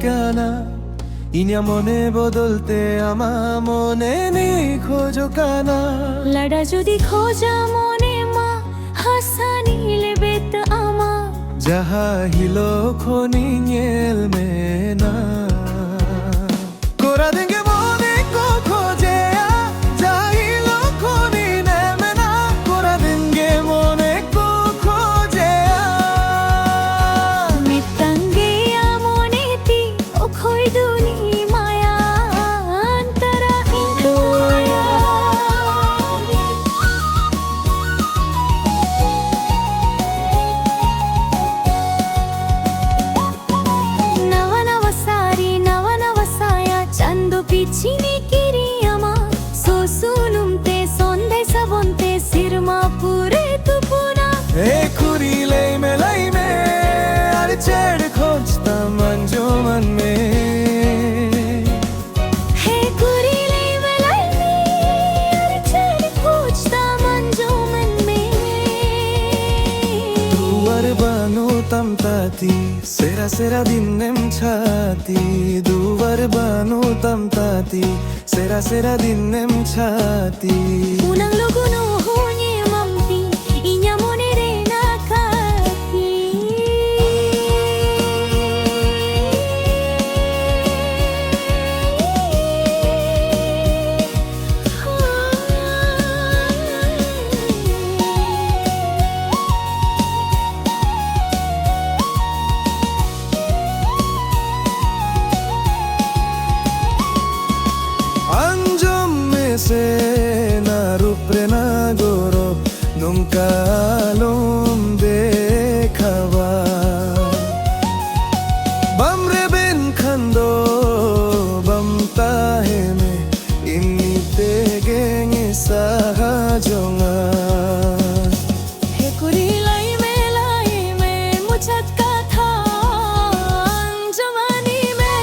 কেনা ইনা মনে বদলতে আমা মনে নেই খোঁজো কানা লাডা যদি খোঁজা মনে মা হাসানিলে বেত আমা যাহা হিলো খনি এল মেনা কোরা দেঙ্গে মনে কো খোঁজে যাহিলো খনি নেমেনা কোরা দেঙ্গে মনে কো খোঁজে মিতাঙ্গে মনে তি ও খই দুনি মায়া অন্তরা ইন্দুয়া పిచ్చిని కిరియమా సోసునుంతే సొందే సబొంతే సిర్మా పూరే తుపునా ఏ కురిలై మే అరే చెడ్ ఖోజ్తా మంజో మన్ మే హే కురిలై మే అరే చెడ్ ఖోజ్తా మంజో మన్ మే duwar banu tamtati sera sera dinnem chati duwar banu tamtati sera sera dinnem chati unang luguno honye mamti inya monere nakati anjom me se na rupre na goro nunca alom dekhava bamre ben khando bamta he me inni te genge sahajonga he kurilai me muchat ka tha anjumani me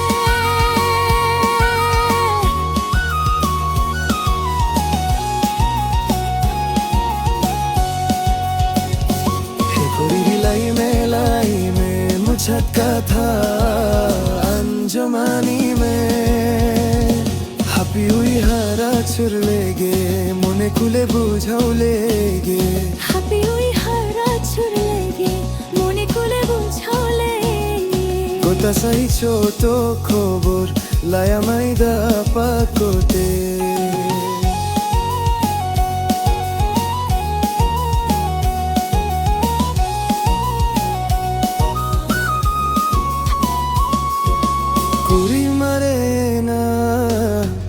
लाई में मुझका था अंजमानी में happy हुई हारा छुर लेगे मने खुले बुझाऊ लेगे happy oi hara churlege mone kule buchhaule কোথা সাই ছোট খবর লায়া মাইদা পাকোতে কুড়ি মারে না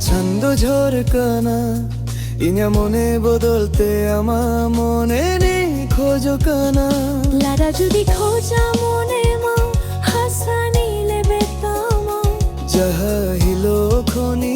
ছন্দ ঝরকানা ইনা মনে বদলতে আমা মনে নেই খোঁজো কানা লাডা যদি খোঁজা মনে মা হাসানিলে বেতামা যাহা হিলো খনি